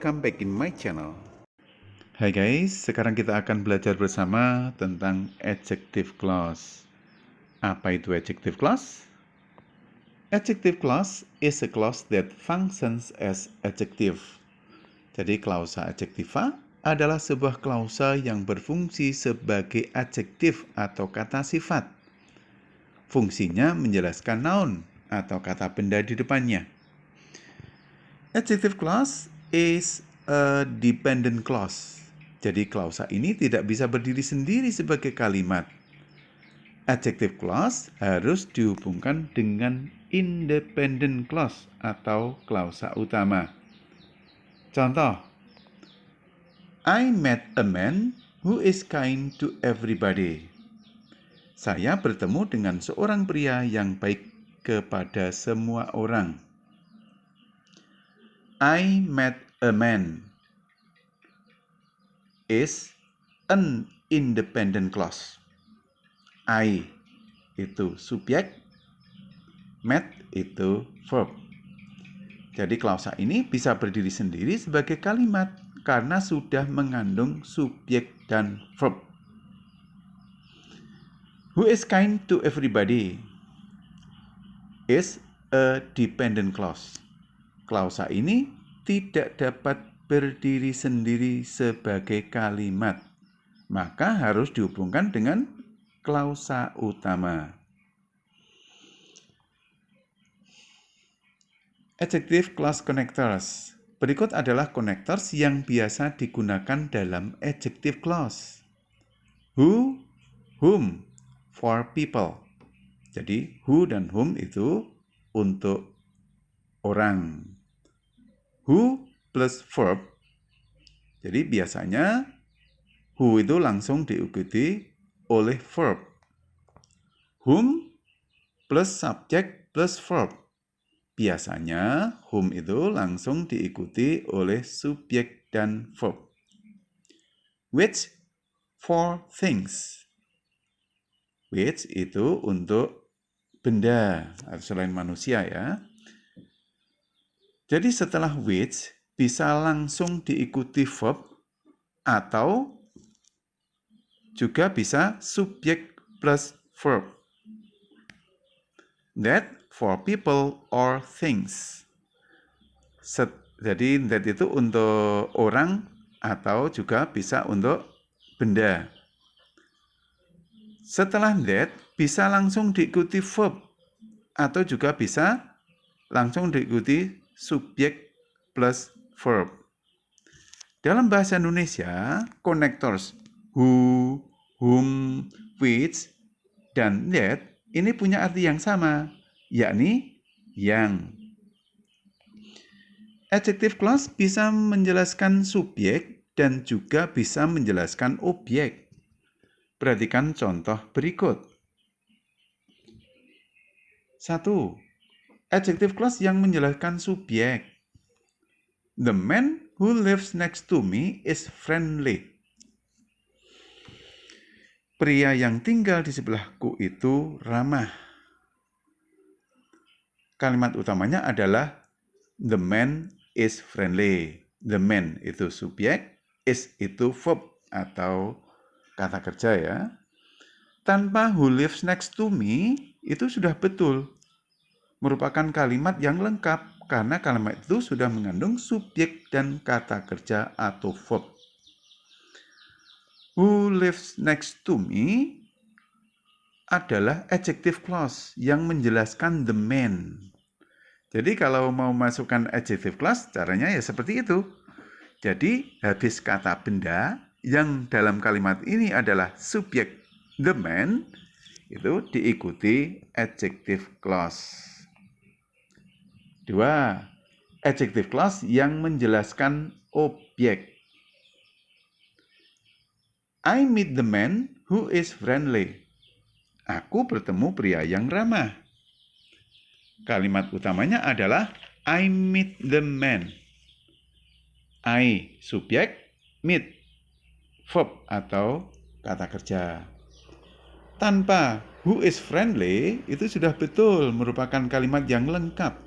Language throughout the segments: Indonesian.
welcome back in my channel. Hai guys, sekarang kita akan belajar bersama tentang adjective clause. Apa itu adjective clause? Adjective clause is a clause that functions as adjective. Jadi klausa adjektiva adalah sebuah klausa yang berfungsi sebagai adjektif atau kata sifat. Fungsinya menjelaskan noun atau kata benda di depannya. Adjective clause is a dependent clause. Jadi klausa ini tidak bisa berdiri sendiri sebagai kalimat. Adjective clause harus dihubungkan dengan independent clause atau klausa utama. Contoh, I met a man who is kind to everybody. Saya bertemu dengan seorang pria yang baik kepada semua orang. I met a man is an independent clause. I itu subjek, met itu verb. Jadi klausa ini bisa berdiri sendiri sebagai kalimat karena sudah mengandung subjek dan verb. Who is kind to everybody is a dependent clause. Klausa ini tidak dapat berdiri sendiri sebagai kalimat, maka harus dihubungkan dengan klausa utama. Adjective clause connectors. Berikut adalah connectors yang biasa digunakan dalam adjective clause. Who, whom, for people. Jadi who dan whom itu untuk orang. Who plus verb. Jadi biasanya who itu langsung diikuti oleh verb. Whom plus subject plus verb. Biasanya whom itu langsung diikuti oleh subjek dan verb. Which for things. Which itu untuk benda atau selain manusia ya. Jadi setelah which bisa langsung diikuti verb atau juga bisa subjek plus verb. That for people or things. Jadi that itu untuk orang atau juga bisa untuk benda. Setelah that bisa langsung diikuti verb atau juga bisa langsung diikuti subjek plus verb. Dalam bahasa Indonesia, connectors who, whom, which, dan that ini punya arti yang sama, yakni yang. Adjective clause bisa menjelaskan subjek dan juga bisa menjelaskan objek. Perhatikan contoh berikut. 1. Adjective clause yang menjelaskan subjek. The man who lives next to me is friendly. Pria yang tinggal di sebelahku itu ramah. Kalimat utamanya adalah the man is friendly. The man itu subjek, is itu verb atau kata kerja ya. Tanpa who lives next to me itu sudah betul. Merupakan kalimat yang lengkap karena kalimat itu sudah mengandung subjek dan kata kerja atau verb. Who lives next to me adalah adjective clause yang menjelaskan the man. Jadi kalau mau masukkan adjective clause caranya ya seperti itu. Jadi habis kata benda yang dalam kalimat ini adalah subjek the man itu diikuti adjective clause. 2. Adjective clause yang menjelaskan objek. I meet the man who is friendly. Aku bertemu pria yang ramah. Kalimat utamanya adalah I meet the man. I, subjek, meet, verb atau kata kerja. Tanpa who is friendly, itu sudah betul merupakan kalimat yang lengkap.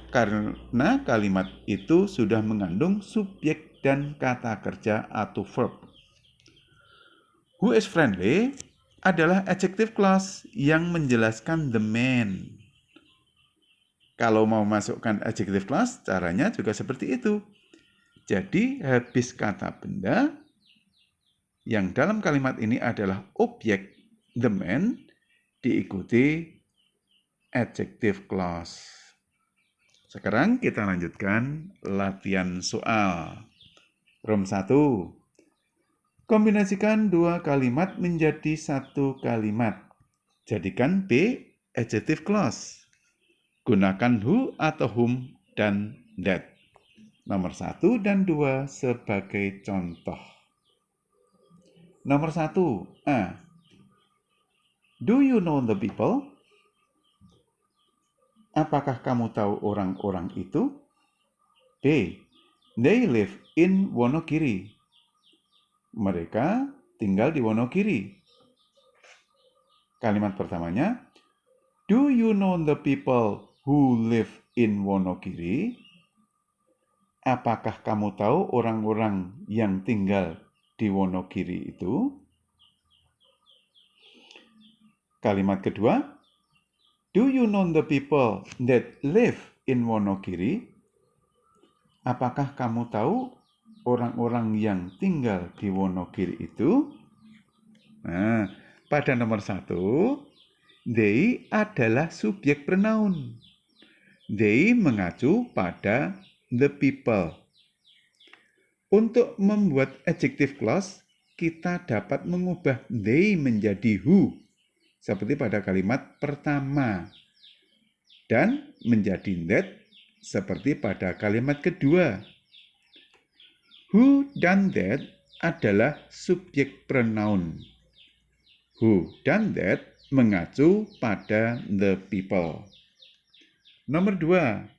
karena kalimat itu sudah mengandung subjek dan kata kerja atau verb. Who is friendly adalah adjective clause yang menjelaskan the man. Kalau mau masukkan adjective clause, caranya juga seperti itu. Jadi, habis kata benda, yang dalam kalimat ini adalah objek the man, diikuti adjective clause. Sekarang kita lanjutkan latihan soal. Rom 1. Kombinasikan dua kalimat menjadi satu kalimat. Jadikan B adjective clause. Gunakan who atau whom dan that. Nomor 1 dan 2 sebagai contoh. Nomor 1. A. Do you know the people? Apakah kamu tahu orang-orang itu? B. They live in Wonogiri. Mereka tinggal di Wonogiri. Kalimat pertamanya, do you know the people who live in Wonogiri? Apakah kamu tahu orang-orang yang tinggal di Wonogiri itu? Kalimat kedua, do you know the people that live in Wonogiri? Apakah kamu tahu orang-orang yang tinggal di Wonogiri itu? Nah, pada nomor 1, they adalah subjek pronoun. They mengacu pada the people. Untuk membuat adjective clause, kita dapat mengubah they menjadi who, seperti pada kalimat pertama, dan menjadi that, seperti pada kalimat kedua. Who dan that adalah subjek pronoun. Who dan that mengacu pada the people. Nomor 2.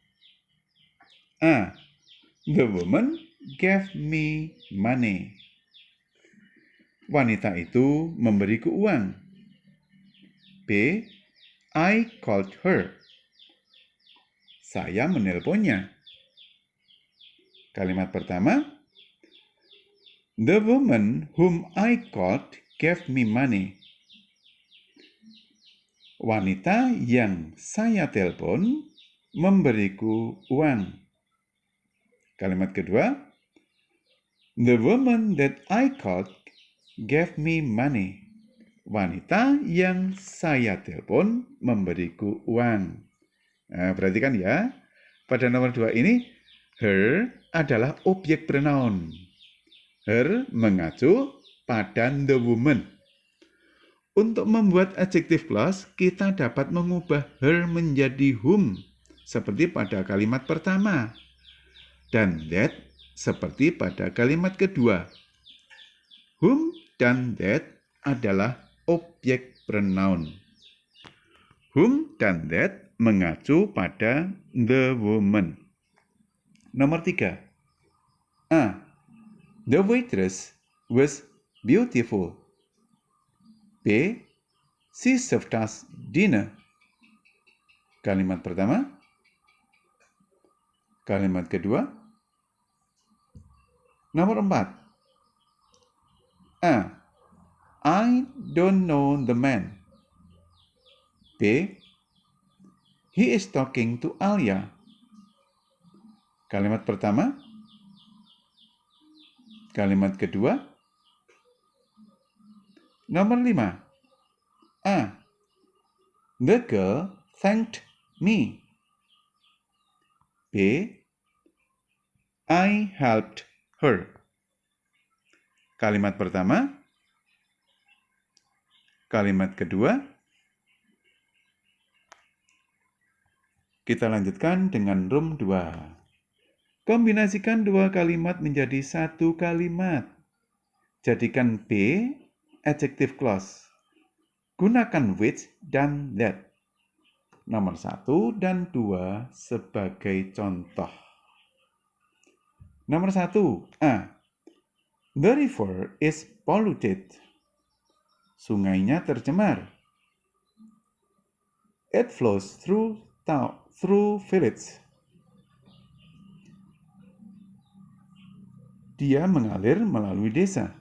A. The woman gave me money. Wanita itu memberiku uang. B. I called her. Saya menelponnya. Kalimat pertama, the woman whom I called gave me money. Wanita yang saya telepon memberiku uang. Kalimat kedua, the woman that I called gave me money. Wanita yang saya telepon memberiku uang. Nah, perhatikan ya, pada nomor 2 ini, her adalah objek pronoun. Her mengacu pada the woman. Untuk membuat adjective clause, kita dapat mengubah her menjadi whom, seperti pada kalimat pertama, dan that, seperti pada kalimat kedua. Whom dan that adalah objek pronoun. Whom dan that mengacu pada the woman. Nomor 3. A. The waitress was beautiful. B. She served us dinner. Kalimat pertama. Kalimat kedua. Nomor 4. A. I don't know the man. B. He is talking to Alia. Kalimat pertama. Kalimat kedua. Nomor 5. A. The girl thanked me. B. I helped her. Kalimat pertama. Kalimat kedua. Kita lanjutkan dengan room 2. Kombinasikan dua kalimat menjadi satu kalimat. Jadikan B adjective clause. Gunakan which dan that. Nomor 1 dan 2 sebagai contoh. Nomor 1. A. The river is polluted. Sungainya tercemar. It flows through village. dia mengalir melalui desa.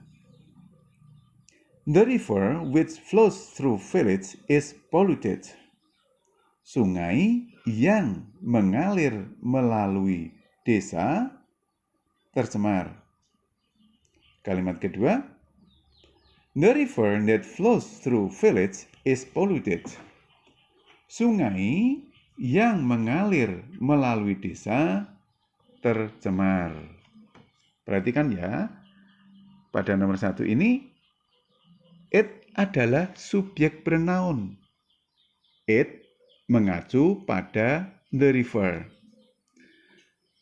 The river which flows through village is polluted. Sungai yang mengalir melalui desa tercemar. Kalimat kedua, the river that flows through village is polluted. Sungai yang mengalir melalui desa tercemar. Perhatikan ya, pada nomor 1 ini, it adalah subjek pronoun. It mengacu pada the river.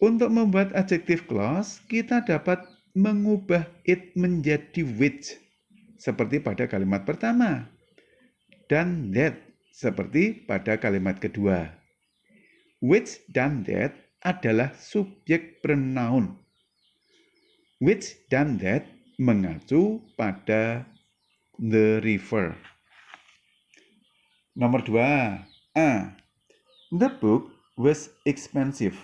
Untuk membuat adjective clause, kita dapat mengubah it menjadi which, seperti pada kalimat pertama, dan that, seperti pada kalimat kedua. Which dan that adalah subjek pronoun. Which dan that mengacu pada the river. Nomor 2. A. The book was expensive.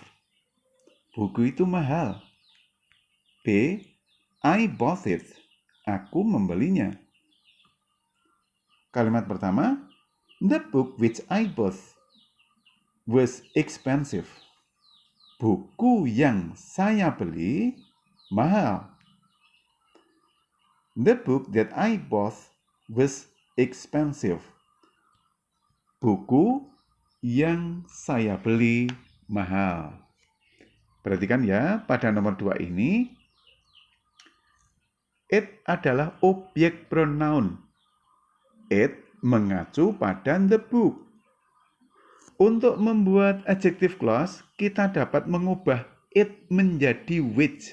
Buku itu mahal. B. I bought it. Aku membelinya. Kalimat pertama, the book which I bought was expensive. Buku yang saya beli mahal. The book that I bought was expensive. Buku yang saya beli mahal. Perhatikan ya, pada nomor 2 ini, it adalah objek pronoun. It mengacu pada the book. Untuk membuat adjective clause, kita dapat mengubah it menjadi which.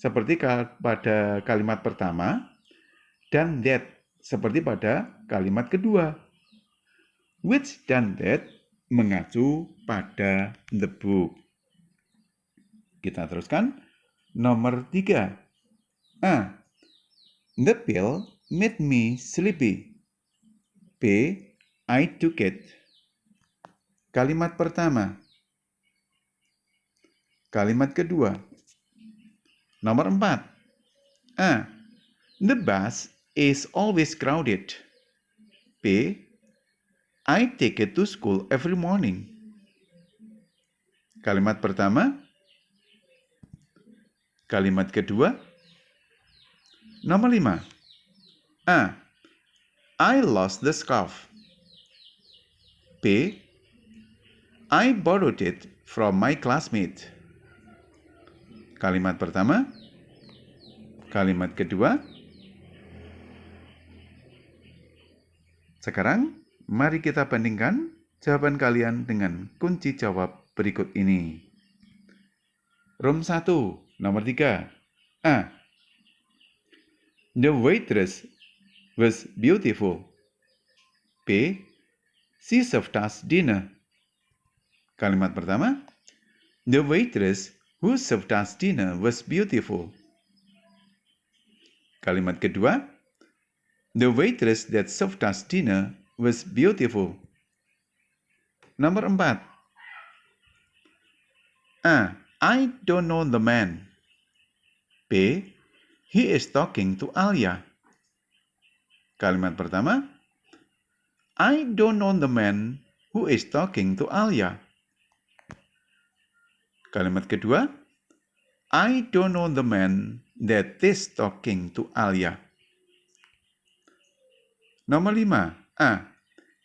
Seperti pada kalimat pertama, dan that, seperti pada kalimat kedua. Which dan that mengacu pada the book. Kita teruskan. Nomor 3. A. The pill made me sleepy. B. I took it. Kalimat pertama. Kalimat kedua. Nomor 4. A. The bus is always crowded. B. I take it to school every morning. Kalimat pertama. Kalimat kedua. Nomor 5. A. I lost the scarf. B. I borrowed it from my classmate. Kalimat pertama. Kalimat kedua. Sekarang, mari kita bandingkan jawaban kalian dengan kunci jawab berikut ini. Room 1, nomor 3. A. The waitress was beautiful. B. She served us dinner. Kalimat pertama. The waitress who served us dinner was beautiful. Kalimat kedua. The waitress that served us dinner was beautiful. Nomor 4. A. I don't know the man. B. He is talking to Alia. Kalimat pertama. I don't know the man who is talking to Alia. Kalimat kedua. I don't know the man that is talking to Alia. Nomor 5. A.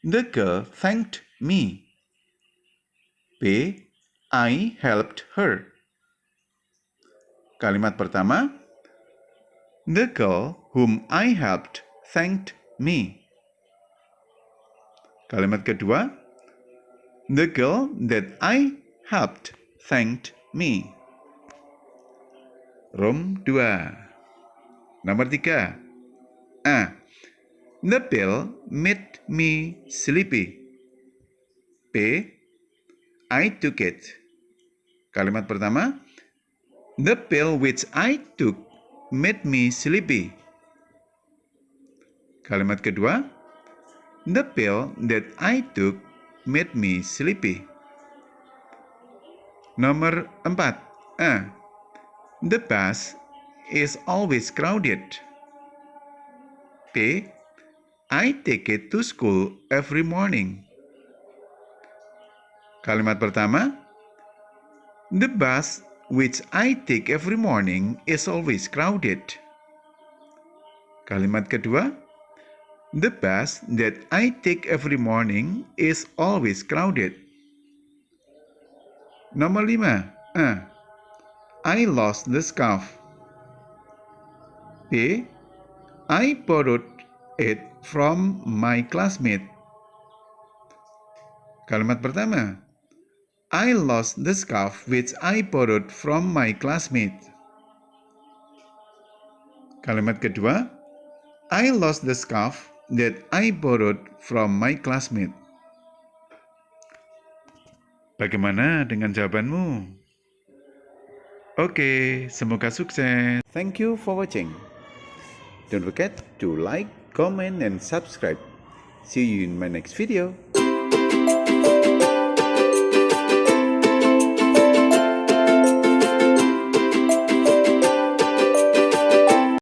The girl thanked me. B. I helped her. Kalimat pertama. The girl whom I helped thanked me. Kalimat kedua. The girl that I helped thanked me. Room 2. Nomor 3. A. The pill made me sleepy. B. I took it. Kalimat pertama. The pill which I took made me sleepy. Kalimat kedua. The pill that I took made me sleepy. Nomor 4. A. The bus is always crowded. B. I take it to school every morning. Kalimat pertama, the bus which I take every morning is always crowded. Kalimat kedua, the bus that I take every morning is always crowded. Nomor 5. I lost the scarf. B. I borrowed it from my classmate. Kalimat pertama, I lost the scarf which I borrowed from my classmate. Kalimat kedua, I lost the scarf that I borrowed from my classmate. Bagaimana dengan jawabanmu? Oke, semoga sukses. Thank you for watching. Don't forget to like, comment, and subscribe. See you in my next video.